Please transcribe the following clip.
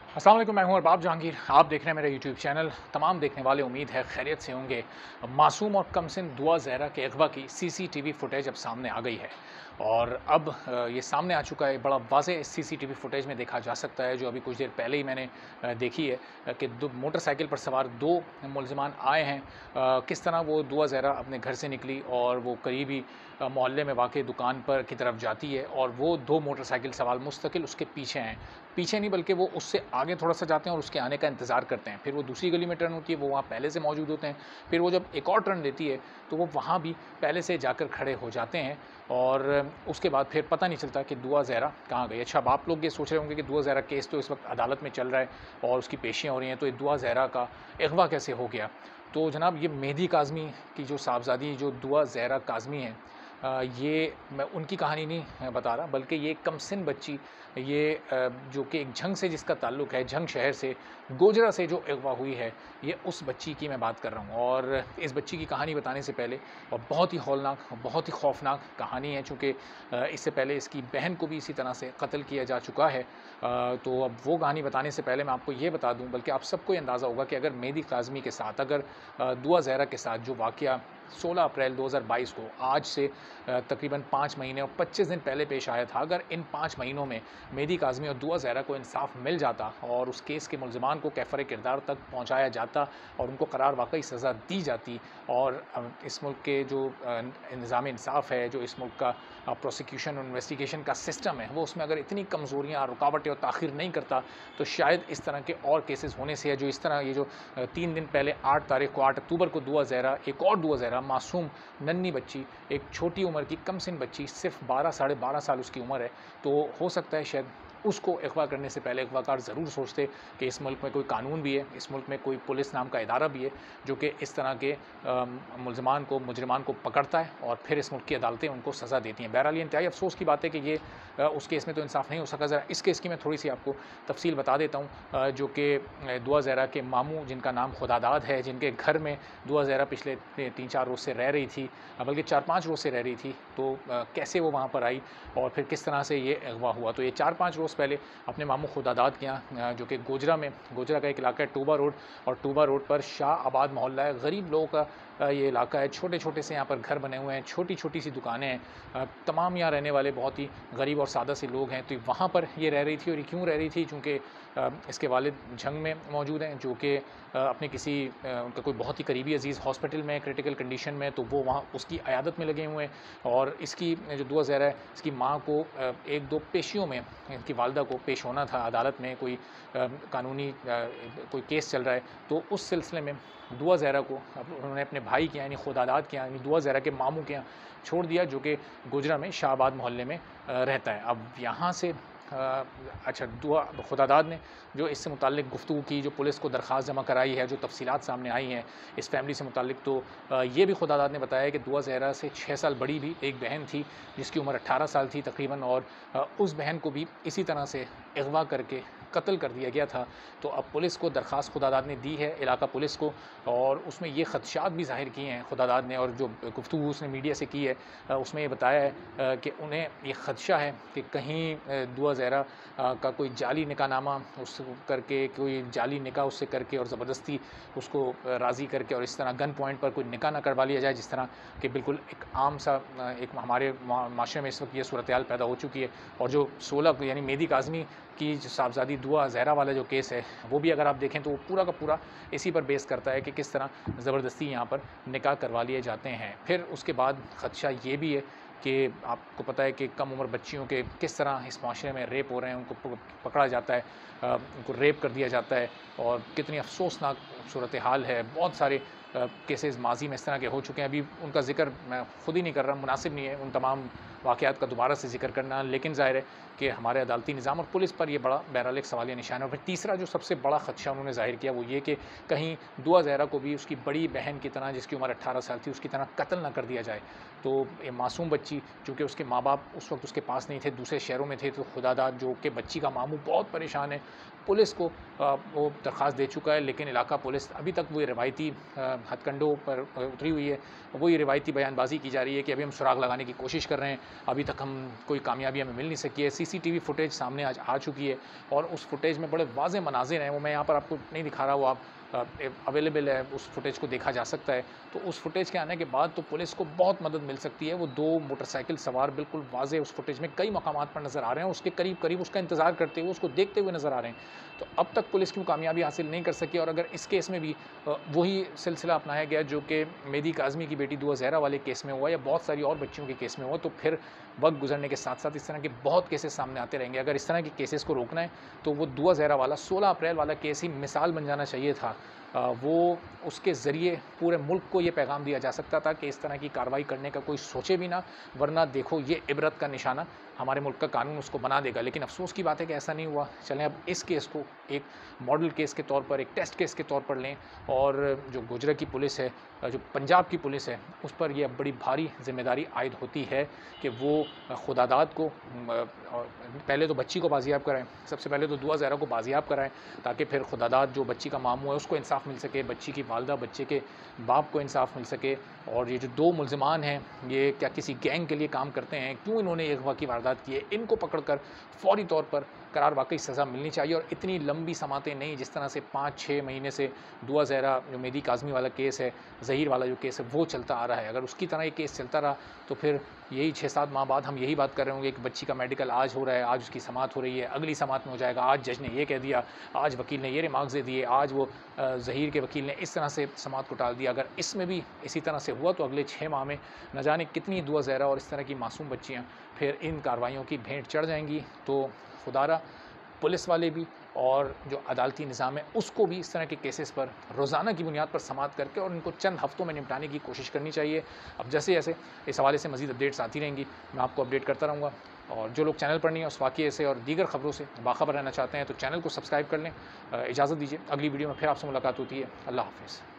अस्सलाम वालेकुम, मैं हूं अरबाब जहांगीर। आप देख रहे हैं मेरा यूट्यूब चैनल। तमाम देखने वाले उम्मीद है खैरियत से होंगे। मासूम और कमसिन दुआ ज़हरा के अगवा की सीसीटीवी फुटेज अब सामने आ गई है और अब ये सामने आ चुका है। बड़ा वाज़ेह सीसीटीवी फुटेज में देखा जा सकता है, जो अभी कुछ देर पहले ही मैंने देखी है कि दो मोटरसाइकिल पर सवार दो मुलज़िमान आए हैं। किस तरह वो दुआ ज़हरा अपने घर से निकली और वो करीबी मोहल्ले में वाक़ दुकान पर की तरफ जाती है और वो दो मोटरसाइकिल सवार मुस्तकिल उसके पीछे हैं। पीछे नहीं बल्कि वो उससे आगे थोड़ा-सा जाते हैं और उसके आने का इंतज़ार करते हैं। फिर वो दूसरी गली में टर्न होती है, वो वहाँ पहले से मौजूद होते हैं। फिर वो जब एक और टर्न लेती है, तो वो वहाँ भी पहले से जाकर खड़े हो जाते हैं और उसके बाद फिर पता नहीं चलता कि दुआ ज़हरा कहाँ गई। अच्छा, अब आप लोग ये सोच रहे होंगे कि दुआ ज़हरा केस तो इस वक़्त अदालत में चल रहा है और उसकी पेशियाँ हो रही हैं, तो ये दुआ ज़हरा का अगवा कैसे हो गया? तो जनाब, ये मेहदी काज़मी की जो साहबज़ादी जो दुआ ज़हरा काज़मी हैं, ये मैं उनकी कहानी नहीं बता रहा, बल्कि ये कमसिन बच्ची, ये जो कि एक झंग से जिसका ताल्लुक़ है, झंग शहर से, गोजरा से जो अगवा हुई है, ये उस बच्ची की मैं बात कर रहा हूँ। और इस बच्ची की कहानी बताने से पहले, और बहुत ही हौलनाक, बहुत ही खौफ़नाक कहानी है, चूँकि इससे पहले इसकी बहन को भी इसी तरह से कत्ल किया जा चुका है। तो अब वो कहानी बताने से पहले मैं आपको ये बता दूँ, बल्कि आप सबको ये अंदाज़ा होगा कि अगर मेहदी काज़मी के साथ, अगर दुआ ज़हरा के साथ जो वाक़या 16 अप्रैल 2022 को, आज से तकरीबन 5 महीने और 25 दिन पहले पेश आया था, अगर इन 5 महीनों में मेहदी काज़मी और दुआ ज़हरा को इंसाफ़ मिल जाता और उस केस के मुलज़िमान को कैफ़र किरदार तक पहुँचाया जाता और उनको करार वाक़ई सज़ा दी जाती, और इस मुल्क के जो निज़ाम इंसाफ़ है, जो इस मुल्क का प्रोसिक्यूशन और इन्वेस्टिगेशन का सिस्टम है, वो उसमें अगर इतनी कमज़ोरियाँ, रुकावटें और ताख़ीर नहीं करता, तो शायद इस तरह के और केसेस होने से, या जो इस तरह ये जो 3 दिन पहले 8 तारीख़ को, 8 अक्टूबर को दुआ ज़हरा, एक और दुआ ज़हरा मासूम नन्ही बच्ची, एक छोटी उम्र की कमसिन बच्ची, सिर्फ 12 साढ़े 12 साल उसकी उम्र है, तो हो सकता है शायद उसको अगवा करने से पहले अगवाकार ज़रूर सोचते कि इस मुल्क में कोई कानून भी है, इस मुल्क में कोई पुलिस नाम का इदारा भी है, जो कि इस तरह के मुलज़मान को, मुजरिमान को पकड़ता है और फिर इस मुल्क की अदालतें उनको सज़ा देती हैं। बहरहाल ये इंतहाई अफ़सोस की बात है कि ये उस केस में तो इंसाफ़ नहीं हो सका। ज़रा इस केस की मैं थोड़ी-सी आपको तफ़सील बता देता हूँ, जो कि दुआ ज़हरा के मामू, जिनका नाम खुदादाद है, जिनके घर में दुआ ज़हरा पिछले 3-4 रोज़ से रह रही थी, बल्कि 4-5 रोज़ से रह रही थी, तो कैसे वो वहाँ पर आई और फिर किस तरह से ये अगवा हुआ। तो ये 4-5 रोज़ पहले अपने मामू खुदादाद के यहाँ, जो कि गोजरा में, गोजरा का एक इलाका है टूबा रोड, और टूबा रोड पर शाह आबाद मोहल्ला है, गरीब लोगों का ये इलाका है। छोटे-छोटे से यहाँ पर घर बने हुए हैं, छोटी-छोटी सी दुकानें हैं। तमाम यहाँ रहने वाले बहुत ही गरीब और सादा से लोग हैं। तो वहाँ पर ये रह रही थी, और ये क्यों रह रही थी? चूँकि इसके वालिद जंग में मौजूद हैं, जो कि अपने किसी उनका कोई बहुत ही करीबी अज़ीज़ हॉस्पिटल में क्रिटिकल कंडीशन में, तो वो वहाँ उसकी अयादत में लगे हुए हैं। और इसकी जो दुआ ज़हरा है, इसकी माँ को 1-2 पेशियों में इनकी वालिदा को पेश होना था अदालत में, कोई कानूनी कोई केस चल रहा है। तो उस सिलसिले में दुआ ज़हरा को अब उन्होंने अपने भाई के यहाँ, यानी खुदादाद के यहाँ, यानी दुआ ज़हरा के मामू के यहाँ छोड़ दिया, जो कि गोजरा में शाहबाद मोहल्ले में रहता है। अब यहाँ से अच्छा, दुआ खुदादाद ने जो इससे मुताल्लिक़ गुफ्तगू की, जो पुलिस को दरख्वास्त जमा कराई है, जो तफ़सीलात सामने आई हैं इस फ़ैमिली से मुताल्लिक़, तो ये भी खुदादाद ने बताया कि दुआ ज़हरा से 6 साल बड़ी भी एक बहन थी, जिसकी उम्र 18 साल थी तकरीबन, और उस बहन को भी इसी तरह से अगवा करके कत्ल कर दिया गया था। तो अब पुलिस को दरख्वास्त खुदादाद ने दी है, इलाका पुलिस को, और उसमें ये ख़दशात भी ज़ाहिर किए हैं खुदादाद ने, और जो गुफ्तगू उसने मीडिया से की है उसमें ये बताया है कि उन्हें ये ख़दशा है कि कहीं दुआ ज़हरा का कोई जाली निकाहनामा उस करके, कोई जाली निकाह उससे करके और ज़बरदस्ती उसको राज़ी करके, और इस तरह गन पॉइंट पर कोई निकाह ना करवा लिया जाए, जिस तरह कि बिल्कुल एक आम सा एक हमारे माशरे में इस वक्त ये सूरत हाल पैदा हो चुकी है। और जो 16 यानी मेहदी काज़मी की जो साहबज़ादी दुआ ज़हरा वाला जो केस है, वो भी अगर आप देखें तो वो पूरा का पूरा इसी पर बेस करता है कि किस तरह ज़बरदस्ती यहाँ पर निकाह करवा लिए जाते हैं। फिर उसके बाद ख़दशा ये भी है कि आपको पता है कि कम उम्र बच्चियों के किस तरह इस माशरे में रेप हो रहे हैं, उनको पकड़ा जाता है, उनको रेप कर दिया जाता है, और कितनी अफ़सोसनाक सूरत हाल है। बहुत सारे केसेस माज़ी में इस तरह के हो चुके हैं। अभी उनका ज़िक्र मैं ख़ुद ही नहीं कर रहा, मुनासिब नहीं है उन तमाम वाक़यात का दोबारा से ज़िक्र करना, लेकिन ज़ाहिर है कि हमारे अदालती निज़ाम और पुलिस पर ये बड़ा बहरहाल एक सवालिया निशान है। और फिर तीसरा जो सबसे बड़ा ख़दशा उन्होंने ज़ाहिर किया, वो ये कि कहीं दुआ ज़हरा को भी उसकी बड़ी बहन की तरह, जिसकी उम्र 18 साल थी, उसकी तरह कत्ल ना कर दिया जाए। तो ये मासूम बच्ची, चूँकि उसके माँ-बाप उस वक़्त उसके पास नहीं थे, दूसरे शहरों में थे, तो खुदादाद जो कि बच्ची का मामू बहुत परेशान है। पुलिस को वो दरख्वास्त दे चुका है, लेकिन इलाका पुलिस अभी तक वो रवायती हथकंडों पर उतरी हुई है, वही रिवायती बयानबाजी की जा रही है कि अभी हम सुराग लगाने की कोशिश कर रहे हैं, अभी तक हम कोई कामयाबी हमें मिल नहीं सकी है। सीसीटीवी फुटेज सामने आज आ चुकी है और उस फुटेज में बड़े वाज़ेह मनाज़िर हैं, वो मैं यहाँ पर आपको नहीं दिखा रहा, वो आप अवेलेबल है, उस फुटेज को देखा जा सकता है। तो उस फुटेज के आने के बाद तो पुलिस को बहुत मदद मिल सकती है। वो 2 मोटरसाइकिल सवार बिल्कुल वाज़ेह उस फुटेज में कई मकामात पर नज़र आ रहे हैं, उसके करीब-करीब उसका इंतज़ार करते हुए, उसको देखते हुए नज़र आ रहे हैं। तो अब तक पुलिस क्यों कामयाबी हासिल नहीं कर सकी, और अगर इस केस में भी वही सिलसिला अपनाया गया जो कि मेहदी काज़मी की बेटी दुआ ज़हरा वाले केस में हुआ या बहुत सारी और बच्चियों के केस में हुआ, तो फिर वक्त गुजरने के साथ-साथ इस तरह के बहुत केसेस सामने आते रहेंगे। अगर इस तरह के केसेस को रोकना है तो वो दुआ ज़हरा वाला 16 अप्रैल वाला केस ही मिसाल बन जाना चाहिए था। वो उसके ज़रिए पूरे मुल्क को ये पैगाम दिया जा सकता था कि इस तरह की कार्रवाई करने का कोई सोचे भी ना, वरना देखो ये इबरत का निशाना हमारे मुल्क का कानून उसको बना देगा। लेकिन अफ़सोस की बात है कि ऐसा नहीं हुआ। चलें अब इस केस को एक मॉडल केस के तौर पर, एक टेस्ट केस के तौर पर लें, और जो गुजरात की पुलिस है, जो पंजाब की पुलिस है, उस पर यह बड़ी भारी ज़िम्मेदारी आयद होती है कि वो खुदादाद को पहले तो बच्ची को बाजियाब कराएँ, सबसे पहले तो दुआ ज़हरा को बाजियाब कराएँ, ताकि फिर खुदादाद जो बच्ची का मामू है उसको इंसाफ़ मिल सके, बच्ची की वालिदा, बच्चे के बाप को इंसाफ़ मिल सके। और ये जो 2 मुल्ज़िमान हैं, ये क्या किसी गैंग के लिए काम करते हैं? क्यों इन्होंने ये अगवा की वारदात की है? इनको पकड़कर फ़ौरी तौर पर करार वाक़ई सज़ा मिलनी चाहिए, और इतनी लंबी समातें नहीं जिस तरह से 5-6 महीने से दुआ ज़हरा जो मेहदी काज़मी वाला केस है, ज़हीर वाला जो केस है, वो चलता आ रहा है। अगर उसकी तरह ये केस चलता रहा तो फिर यही 6-7 माह बाद हम यही बात कर रहे होंगे कि बच्ची का मेडिकल आज हो रहा है, आज उसकी समाअत हो रही है, अगली समाअत में हो जाएगा, आज जज ने ये कह दिया, आज वकील ने ये रिमार्क्स दे दिए, आज वो ज़हीर के वकील ने इस तरह से समाअत को टाल दिया। अगर इसमें भी इसी तरह से हुआ तो अगले 6 माह में न जाने कितनी दुआ ज़हरा और इस तरह की मासूम बच्चियाँ फिर इन कार्रवाइयों की भेंट चढ़ जाएंगी। तो खुदारा पुलिस वाले भी और जो अदालती निज़ाम है उसको भी इस तरह के केसेस पर रोज़ाना की बुनियाद पर समाअत करके और इनको चंद हफ्तों में निपटाने की कोशिश करनी चाहिए। अब जैसे जैसे इस हवाले से मज़ीद अपडेट्स आती रहेंगी, मैं आपको अपडेट करता रहूँगा। और जो लोग चैनल पर नहीं है उस वाक़ये से और दीगर ख़बरों से बाखबर रहना चाहते हैं तो चैनल को सब्सक्राइब कर लें। इजाज़त दीजिए, अगली वीडियो में फिर आपसे मुलाकात होती है। अल्लाह हाफ़िज़।